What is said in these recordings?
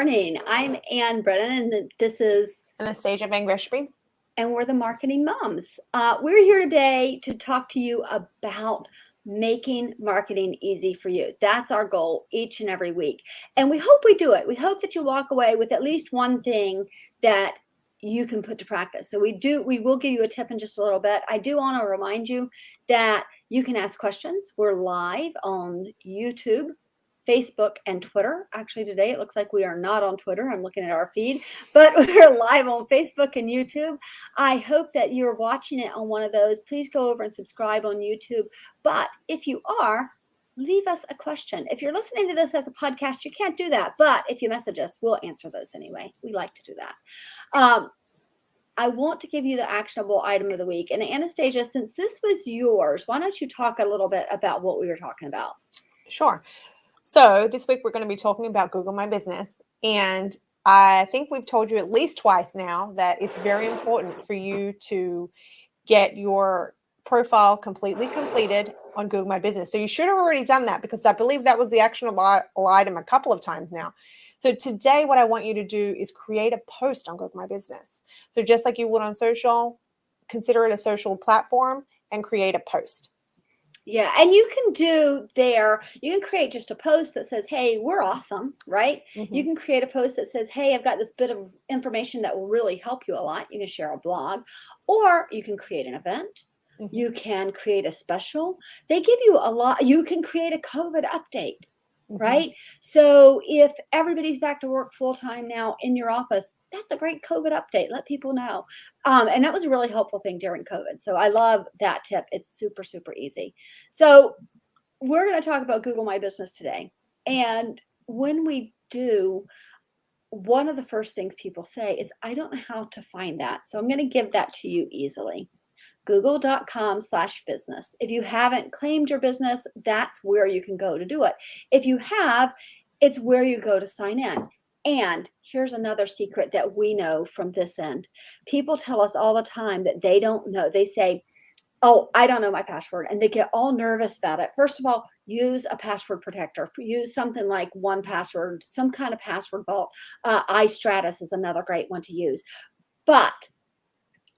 morning. I'm Ann Brennan, and this is Anastassia Van Greshby. and we're the Marketing Moms. We're here today to talk to you about making marketing easy for you. That's our goal each and every week. And we hope we do it. We hope that you walk away with at least one thing that you can put to practice. So we will give you a tip in just a little bit. I do want to remind you that you can ask questions. We're live on YouTube, Facebook, and Twitter. Actually, today it looks like we are not on Twitter. I'm looking at our feed, but we're live on Facebook and YouTube. I hope that you're watching it on one of those. Please go over and subscribe on YouTube. But if you are, leave us a question. If you're listening to this as a podcast, you can't do that. But if you message us, we'll answer those anyway. We like to do that. I want to give you the actionable item of the week. And Anastassia, since this was yours, why don't you talk a little bit about what we were talking about? Sure. So this week we're going to be talking about Google My Business. And I think we've told you at least twice now that it's very important for you to get your profile completely completed on Google My Business. So you should have already done that, because I believe that was the actionable item a couple of times now. So today what I want you to do is create a post on Google My Business. So just like you would on social, consider it a social platform and create a post. Yeah, and you can create just a post that says, hey, we're awesome, right? Mm-hmm. You can create a post that says, hey, I've got this bit of information that will really help you a lot. You can share a blog, or you can create an event. Mm-hmm. You can create a special. They give you a lot. You can create a COVID update. Mm-hmm. Right? So if everybody's back to work full-time now in your office, that's a great COVID update. Let people know. And that was a really helpful thing during COVID. So I love that tip. It's super, super easy. So we're going to talk about Google My Business today. And when we do, one of the first things people say is, I don't know how to find that. So I'm going to give that to you easily. Google.com/business. If you haven't claimed your business, that's where you can go to do it. If you have, it's where you go to sign in. And here's another secret that we know from this end. People tell us all the time that they don't know. They say, oh, I don't know my password. And they get all nervous about it. First of all, use a password protector. Use something like 1Password, some kind of password vault. iStratus is another great one to use. But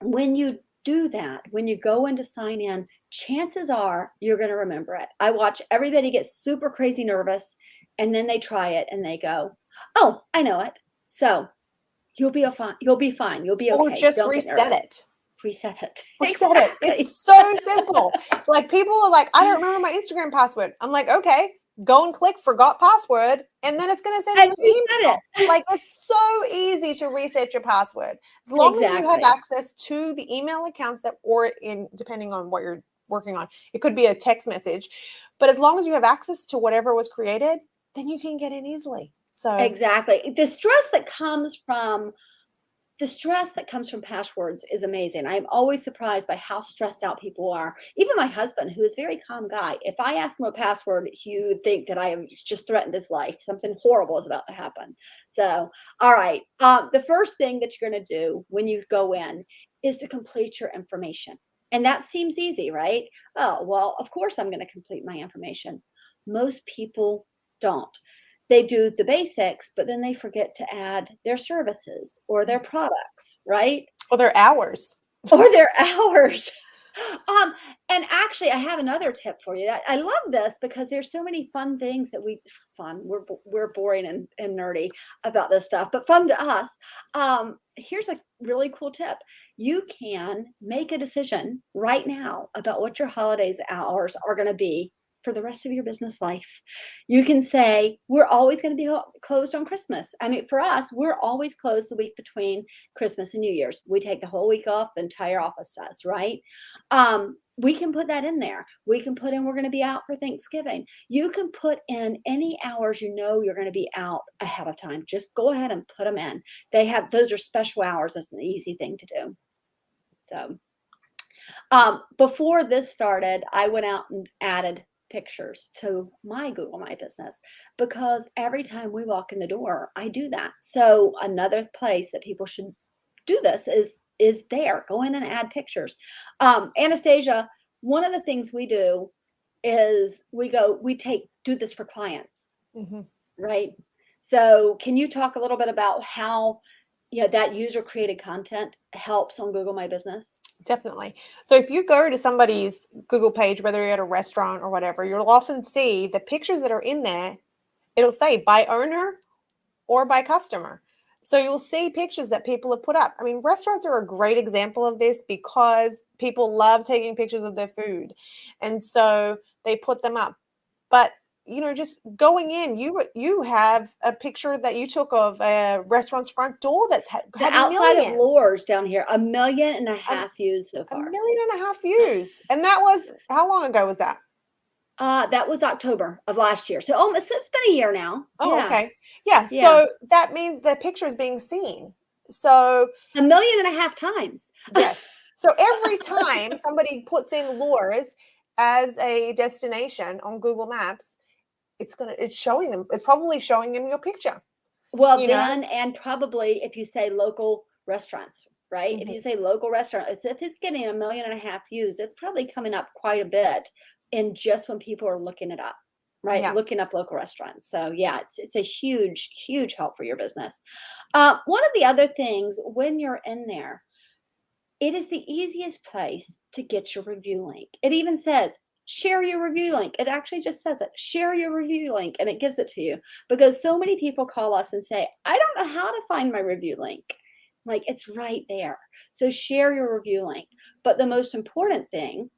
when you do that, when you go in to sign in, chances are you're going to remember it. I watch everybody get super crazy nervous, and then they try it and they go, oh, I know it. So you'll be fine. You'll be fine. You'll be okay. Or just reset it. Reset it. Reset Exactly. it. It's so simple. Like, people are like, I don't remember my Instagram password. I'm like, okay, go and click forgot password, and then it's going to send you an email. Like, it's so easy to reset your password. As long as you have access to the email accounts depending on what you're working on. It could be a text message, but as long as you have access to whatever was created, then you can get in easily. So exactly. The stress that comes from passwords is amazing. I'm always surprised by how stressed out people are. Even my husband, who is a very calm guy, if I ask him a password, he would think that I have just threatened his life. Something horrible is about to happen. So, all right. The first thing that you're going to do when you go in is to complete your information. And that seems easy, right? Oh, well, of course I'm going to complete my information. Most people don't. They do the basics, but then they forget to add their services or their products, right? Or their hours. And actually, I have another tip for you. I love this because there's so many fun things that we're boring and nerdy about this stuff, but fun to us. Here's a really cool tip. You can make a decision right now about what your holidays hours are going to be for the rest of your business life. You can say, we're always going to be closed on Christmas. I mean, for us, we're always closed the week between Christmas and New Year's. We take the whole week off, the entire office does, right? We can put that in there. We can put in, we're going to be out for Thanksgiving. You can put in any hours you know you're going to be out ahead of time. Just go ahead and put them in. Those are special hours. That's an easy thing to do. So before this started, I went out and added pictures to my Google My Business, because every time we walk in the door, I do that. So another place that people should do this is there. Go in and add pictures. Anastassia, one of the things we do is do this for clients, right? So can you talk a little bit about how that user created content helps on Google My Business? Definitely. So if you go to somebody's Google page, whether you're at a restaurant or whatever, you'll often see the pictures that are in there. It'll say by owner or by customer. So you'll see pictures that people have put up. I mean, restaurants are a great example of this because people love taking pictures of their food. And so they put them up. But just going in, you have a picture that you took of a restaurant's front door that's had The outside of millions, Lours down here, 1.5 million views so a far. million and a half views. And that was, how long ago was that? That was October of last year. So almost, so it's been a year now. Oh, Yeah. okay. Yeah. Yeah. So that means the picture is being seen. So 1.5 million times. yes. So every time somebody puts in Lours as a destination on Google Maps, it's showing them. It's probably showing them your picture. Well, You know. then, and probably if you say local restaurants, right? If Mhm. you say local restaurant, if it's getting 1.5 million views, it's probably coming up quite a bit in just when people are looking it up, right? Yeah. Looking up local restaurants. So yeah, it's a huge, huge help for your business. One of the other things when you're in there, it is the easiest place to get your review link. It even says, share your review link. It actually just says it, share your review link, and it gives it to you because so many people call us and say, I don't know how to find my review link. Like, it's right there. So share your review link. But the most important thing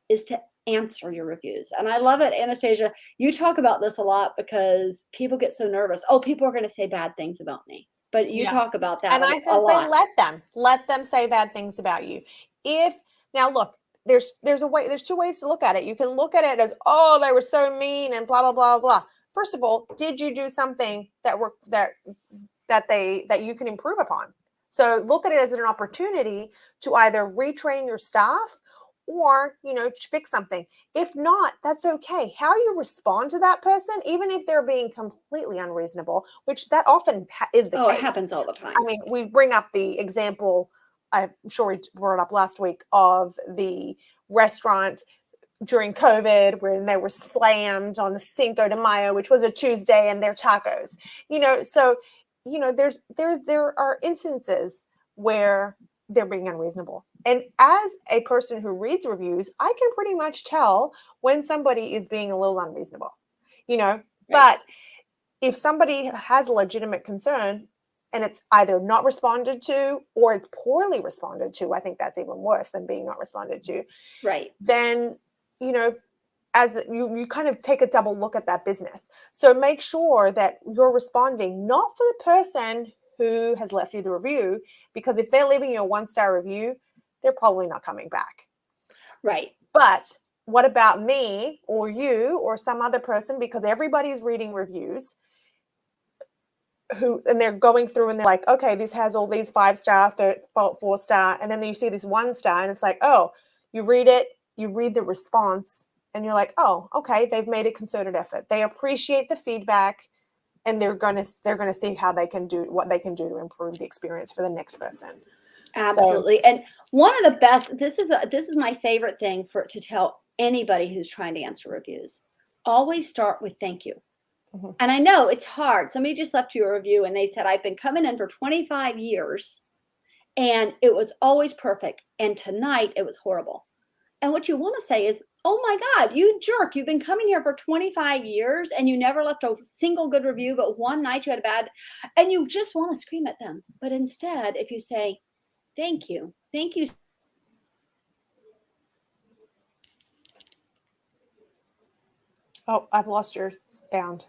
is to answer your reviews. And I love it, Anastasia. You talk about this a lot because people get so nervous. Oh, people are going to say bad things about me. But you Yeah. talk about that And I a think they lot. let them say bad things about you. If now look, there's two ways to look at it. You can look at it as, oh, they were so mean and blah blah blah blah. First of all, did you do something that you can improve upon? So look at it as an opportunity to either retrain your staff or fix something. If not, that's okay. How you respond to that person, even if they're being completely unreasonable, which that often is the Oh, it case. happens all the I time. mean, we bring up the example, I'm sure we brought it up last week, of the restaurant during COVID when they were slammed on the Cinco de Mayo, which was a Tuesday, and their tacos. So there are instances where they're being unreasonable. And as a person who reads reviews, I can pretty much tell when somebody is being a little unreasonable. Right. But if somebody has a legitimate concern and it's either not responded to or it's poorly responded to, I think that's even worse than being not responded to. Right. Then, as you kind of take a double look at that business. So make sure that you're responding not for the person who has left you the review, because if they're leaving you a 1-star review, they're probably not coming back. Right. But what about me or you or some other person? Because everybody's reading reviews and they're going through and they're like, okay, this has all these 5-star, 4-star, and then you see this 1-star and it's like, oh, you read it, you read the response, and you're like, oh, okay, they've made a concerted effort. They appreciate the feedback, and they're gonna see how they can do what they can do to improve the experience for the next person. So Absolutely. And one of the best, this is my favorite thing to tell anybody who's trying to answer reviews. Always start with thank you. mhm. And I know it's hard. Somebody just left you a review and they said, I've been coming in for 25 years and it was always perfect. And tonight it was horrible. And what you want to say is, oh my God, you jerk. You've been coming here for 25 years and you never left a single good review, but one night you had a bad, and you just want to scream at them. But instead, if you say, thank you, thank you. Oh, I've lost your sound.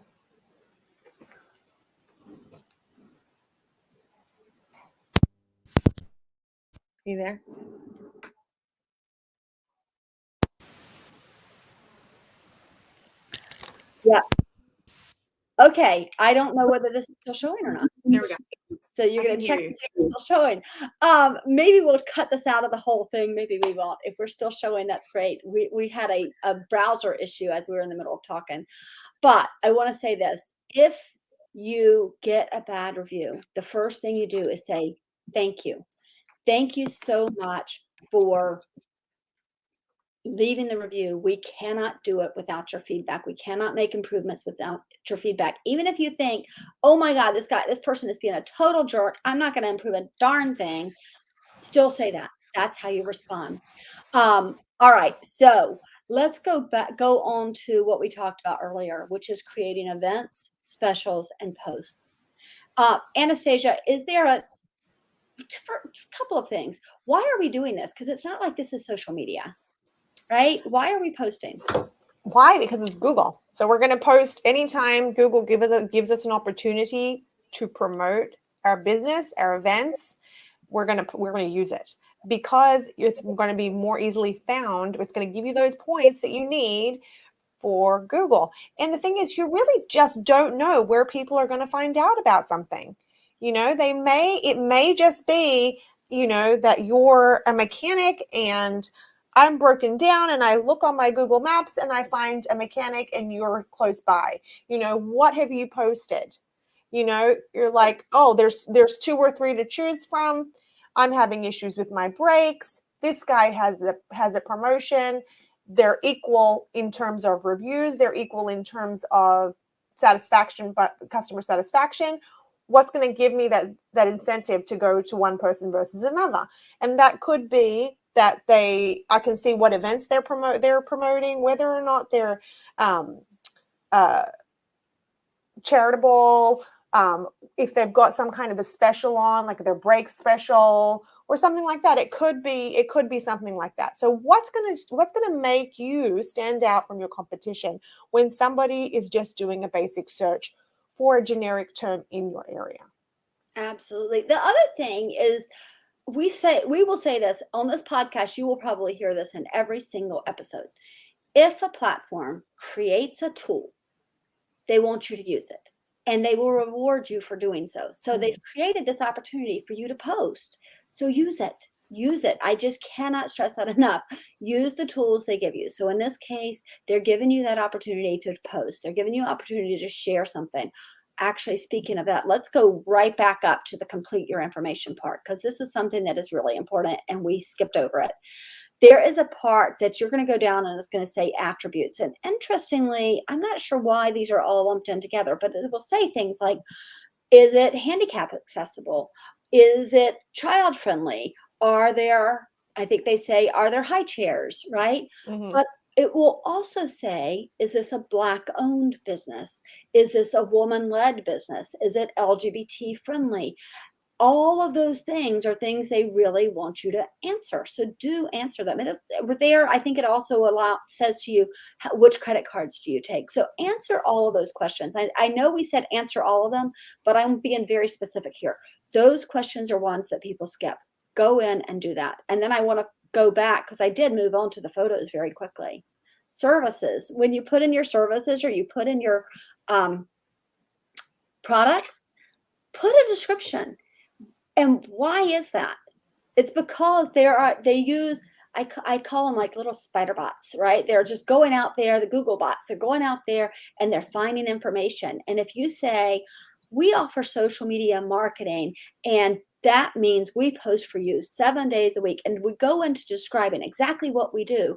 You there? Yeah. Okay. I don't know whether this is still showing or not. There we go. So you're I going can to hear check you. to see if it's still showing. Maybe we'll cut this out of the whole thing. Maybe we won't. If we're still showing, that's great. We had a browser issue as we were in the middle of talking. But I want to say this. If you get a bad review, the first thing you do is say, thank you. Thank you so much for leaving the review. We cannot do it without your feedback. We cannot make improvements without your feedback. Even if you think, oh my God, this person is being a total jerk, I'm not going to improve a darn thing. Still say that. That's how you respond. All right. So let's go on to what we talked about earlier, which is creating events, specials, and posts. Anastasia, is there for a couple of things? Why are we doing this? Because it's not like this is social media, right? Why are we posting? Why? Because it's Google. So we're going to post anytime Google gives us an opportunity to promote our business, our events. We're going to use it because it's going to be more easily found. It's going to give you those points that you need for Google. And the thing is, you really just don't know where people are going to find out about something. It may just be, that you're a mechanic and I'm broken down and I look on my Google Maps and I find a mechanic and you're close by. What have you posted? You're like, oh, there's 2 or 3 to choose from. I'm having issues with my brakes. This guy has a promotion. They're equal in terms of reviews. They're equal in terms of satisfaction, but customer satisfaction. What's going to give me that incentive to go to one person versus another? And that could be that I can see what events they're promoting, whether or not they're charitable, if they've got some kind of a special on, like their break special or something like that. It could be something like that. So what's gonna make you stand out from your competition when somebody is just doing a basic search for a generic term in your area? Absolutely. The other thing is we will say this on this podcast. You will probably hear this in every single episode. If a platform creates a tool, they want you to use it and they will reward you for doing so. So they've created this opportunity for you to post. So use it. Use it. I just cannot stress that enough. Use the tools they give you. So in this case, they're giving you that opportunity to post. They're giving you an opportunity to share something. Actually, speaking of that, let's go right back up to the complete your information part, because this is something that is really important and we skipped over it. There is a part that you're going to go down and it's going to say attributes. And interestingly, I'm not sure why these are all lumped in together, but it will say things like, is it handicap accessible? Is it child friendly? I think they say, are there high chairs, right? Mm-hmm. But it will also say, is this a Black owned business? Is this a woman led business? Is it LGBT friendly? All of those things are things they really want you to answer. So do answer them. And there, I think it also says to you, which credit cards do you take? So answer all of those questions. I know we said answer all of them, but I'm being very specific here. Those questions are ones that people skip. Go in and do that. And then I want to go back because I did move on to the photos very quickly. Services. When you put in your services or you put in your products, put a description. And why is that? It's because they use, I call them like little spider bots, right? They're just going out there, the Google bots, they're going out there and they're finding information. And if you say, we offer social media marketing, and that means we post for you 7 days a week, and we go into describing exactly what we do,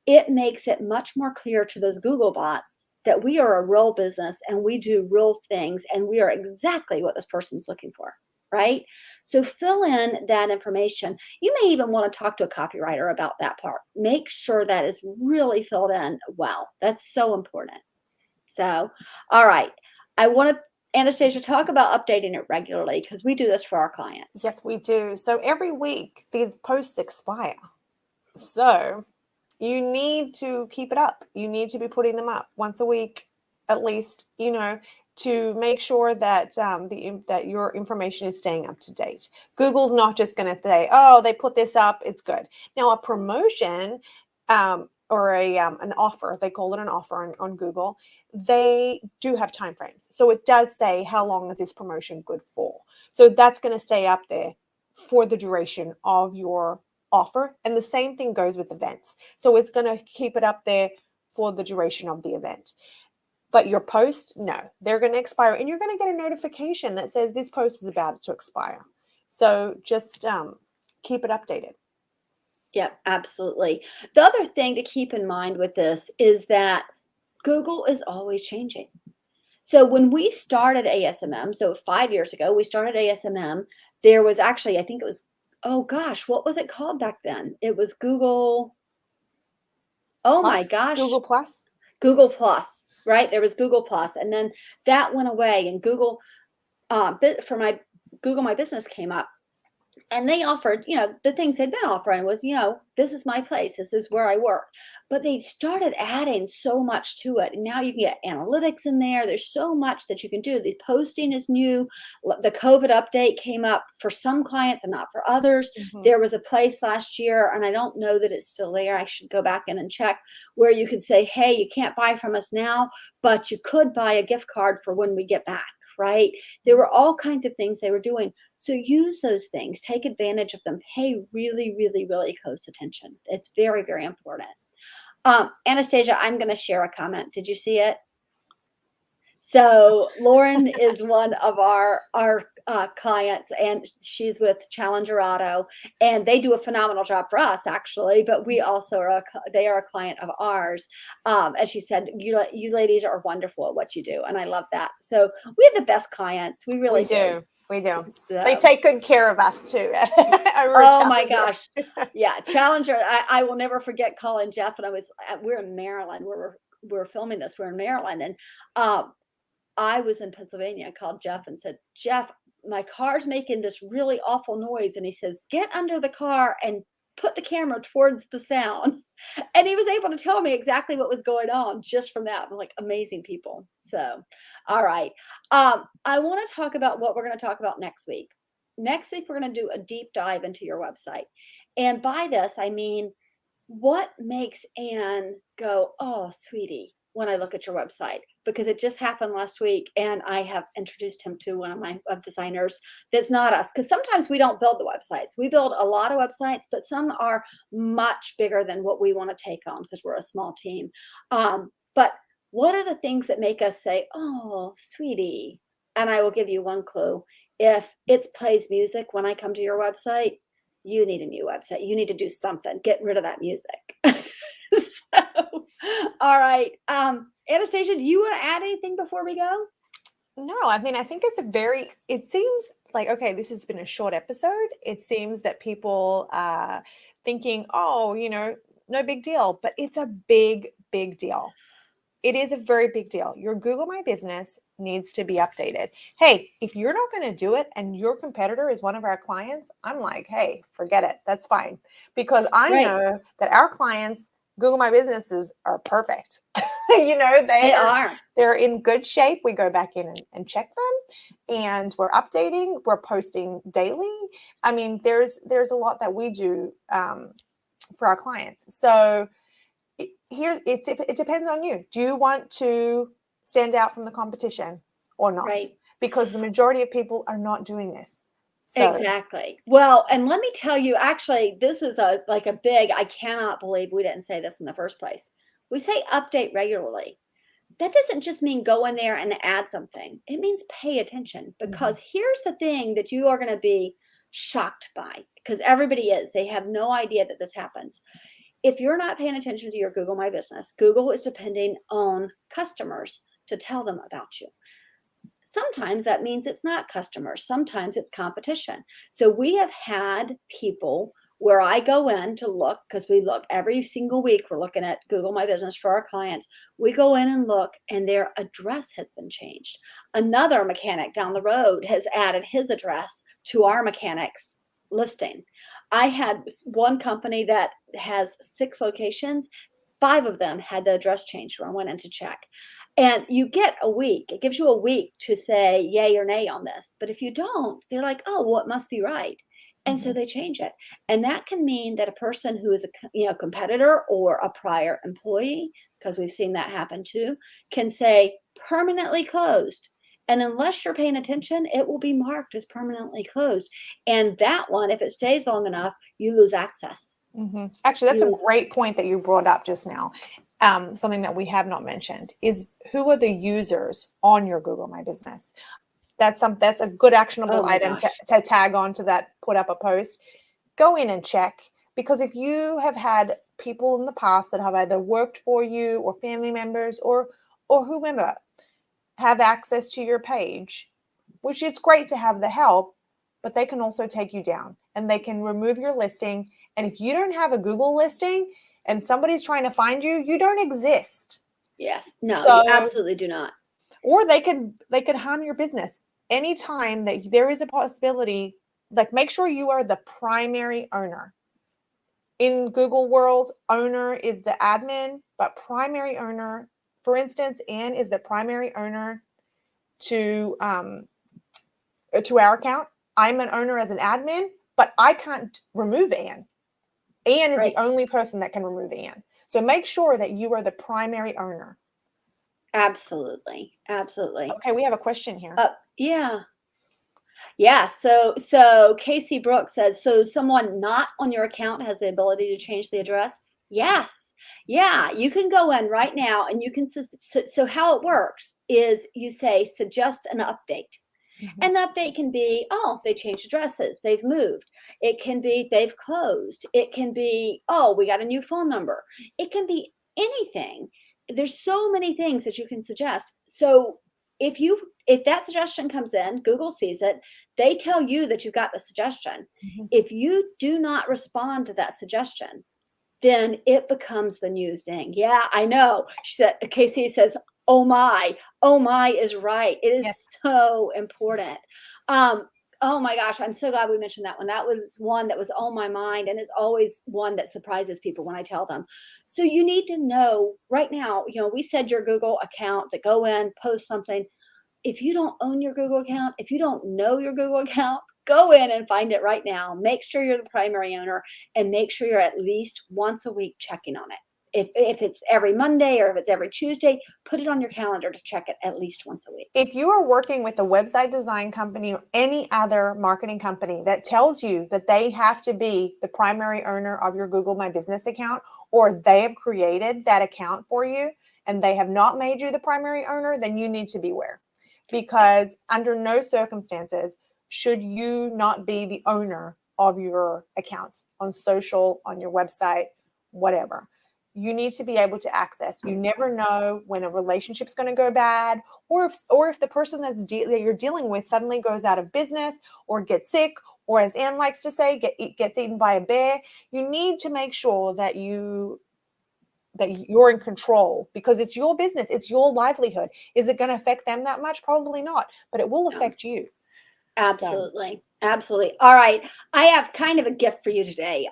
it makes it much more clear to those Google bots that we are a real business and we do real things and we are exactly what this person's looking for, right? So fill in that information. You may even want to talk to a copywriter about that part. Make sure that is really filled in well. That's so important. So, all right. I want to, Anastasia, talk about updating it regularly because we do this for our clients. Yes, we do. So every week these posts expire. So you need to keep it up. You need to be putting them up once a week, at least, to make sure that that your information is staying up to date. Google's not just going to say, "Oh, they put this up, it's good." Now, a promotion or an offer, they call it an offer on Google. They do have time frames, so it does say how long is this promotion good for. So that's going to stay up there for the duration of your offer. And the same thing goes with events. So it's going to keep it up there for the duration of the event. But your post, no, they're going to expire and you're going to get a notification that says this post is about to expire. So just keep it updated. Yep, absolutely. The other thing to keep in mind with this is that Google is always changing. So when we started ASMM, so 5 years ago, we started ASMM, there was actually, I think it was, oh gosh, what was it called back then? It was Google, oh my Plus, gosh, Google Plus. Google Plus, right? There was Google Plus, and then that went away, and Google, for my Google My Business came up. And they offered, the things they'd been offering was, this is my place, this is where I work. But they started adding so much to it. And now you can get analytics in there. There's so much that you can do. The posting is new. The COVID update came up for some clients and not for others. Mhm. There was a place last year, and I don't know that it's still there. I should go back in and check, where you could say, hey, you can't buy from us now, but you could buy a gift card for when we get back, right? There were all kinds of things they were doing. So use those things, take advantage of them, pay really, really, really close attention. It's very, very important. Anastasia, I'm going to share a comment. Did you see it? So Lauren is one of our clients, and she's with Challenger Auto, and they do a phenomenal job for us, actually. But we also they are a client of ours. As she said, you ladies are wonderful at what you do, and I love that. So we have the best clients. We We really do. do. We do. They So, take good care of us too. Over at oh my Challenger. gosh. Yeah, Challenger. I will never forget calling Jeff, and we're in Maryland. We're filming this. We're in Maryland, and I was in Pennsylvania. I called Jeff and said, Jeff, my car's making this really awful noise. And he says, get under the car and put the camera towards the sound. And he was able to tell me exactly what was going on just from that. I'm like, amazing people. So, all right. I want to talk about what we're going to talk about next week. Next week, we're going to do a deep dive into your website. And by this, I mean, what makes Anne go, oh, sweetie, when I look at your website? Because it just happened last week, and I have introduced him to one of my web designers that's not us. Because sometimes we don't build the websites. We build a lot of websites, but some are much bigger than what we want to take on because we're a small team. But what are the things that make us say, oh, sweetie? And I will give you one clue. If it plays music when I come to your website, you need a new website. You need to do something. Get rid of that music. So, all right. Anastasia, do you want to add anything before we go? No, I mean, I think it seems like, okay, this has been a short episode. It seems that people are thinking, oh, no big deal, but it's a big, big deal. It is a very big deal. Your Google My Business needs to be updated. Hey, if you're not going to do it and your competitor is one of our clients, I'm like, hey, forget it. That's fine. Because I Right. know that our clients, Google My Businesses, are perfect. They are. They're in good shape. We go back in and check them, and we're updating. We're posting daily. I mean, there's a lot that we do for our clients. So it depends on you. Do you want to stand out from the competition or not? Right. Because the majority of people are not doing this. So Exactly. Well, and let me tell you, actually, this is a big, I cannot believe we didn't say this in the first place. We say update regularly. That doesn't just mean go in there and add something. It means pay attention, because here's the thing that you are going to be shocked by, because everybody is. They have no idea that this happens. If you're not paying attention to your Google My Business, Google is depending on customers to tell them about you. Sometimes that means it's not customers. Sometimes it's competition. So we have had people where I go in to look, because we look every single week. We're looking at Google My Business for our clients. We go in and look, and their address has been changed. Another mechanic down the road has added his address to our mechanics listing. I had one company that has 6 locations. 5 of them had the address changed when I went in to check. And you get a week. It gives you a week to say yay or nay on this. But if you don't, they're like, oh, well, it must be right. And so they change it. And that can mean that a person who is a competitor or a prior employee, because we've seen that happen too, can say permanently closed. And unless you're paying attention, it will be marked as permanently closed. And that one, if it stays long enough, you lose access. Actually, that's a great point that you brought up just now. Something that we have not mentioned is, who are the users on your Google My Business? That's a good actionable item to tag on to that, put up a post. Go in and check. Because if you have had people in the past that have either worked for you or family members or whomever have access to your page, which is great to have the help, but they can also take you down and they can remove your listing. And if you don't have a Google listing and somebody's trying to find you, you don't exist. Yes. No, you So, absolutely do not. or they could harm your business. Anytime that there is a possibility, like make sure you are the primary owner. In Google world, owner is the admin, but primary owner, for instance, Anne is the primary owner to our account. I'm an owner as an admin, but I can't remove Anne. Anne is the only person that can remove Anne. So make sure that you are the primary owner. Absolutely. Absolutely. Okay, we have a question here. Yeah. Yeah. So Casey Brooks says, so someone not on your account has the ability to change the address? Yes. Yeah. You can go in right now and you can, so how it works is you say, suggest an update. And the update can be, oh, they changed addresses, they've moved. It can be they've closed. It can be, oh, we got a new phone number. It can be anything. There's so many things that you can suggest. So if that suggestion comes in, Google sees it, they tell you that you got the suggestion. If you do not respond to that suggestion, then it becomes the new thing. Yeah, I know. She said, Casey says, oh my is right. It is so important. Oh my gosh, I'm so glad we mentioned that one. That was one that was on my mind, and it's always one that surprises people when I tell them. So you need to know right now, we said your Google account, that go in, post something. If you don't own your Google account, if you don't know your Google account, go in and find it right now. Make sure you're the primary owner, and make sure you're at least once a week checking on it. If it's every Monday or if it's every Tuesday, put it on your calendar to check it at least once a week. If you are working with a website design company or any other marketing company that tells you that they have to be the primary owner of your Google My Business account, or they have created that account for you and they have not made you the primary owner, then you need to beware. Because under no circumstances should you not be the owner of your accounts on social, on your website, whatever. You need to be able to access. You never know when a relationship's going to go bad, or if the person that you're dealing with suddenly goes out of business or gets sick, or as Anne likes to say, gets eaten by a bear. You need to make sure that you're in control, because it's your business, it's your livelihood. Is it going to affect them that much? Probably not, but it will affect you. Absolutely. Absolutely. All right. I have kind of a gift for you today.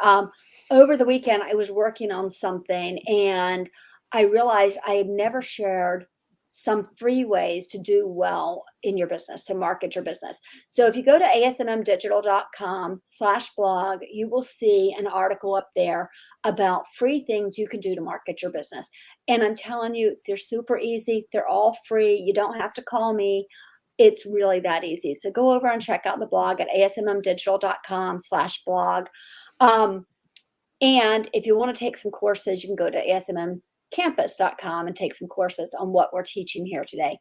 Over the weekend, I was working on something and I realized I had never shared some free ways to do well in your business, to market your business. So if you go to asmmdigital.com/blog, you will see an article up there about free things you can do to market your business. And I'm telling you, they're super easy. They're all free. You don't have to call me. It's really that easy. So go over and check out the blog at asmmdigital.com/blog. And if you want to take some courses, you can go to asmmcampus.com and take some courses on what we're teaching here today.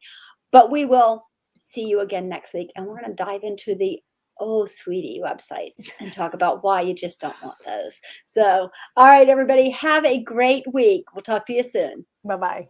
But we will see you again next week, and we're going to dive into the oh sweetie websites and talk about why you just don't want those. So, all right, everybody, have a great week. We'll talk to you soon. Bye-bye.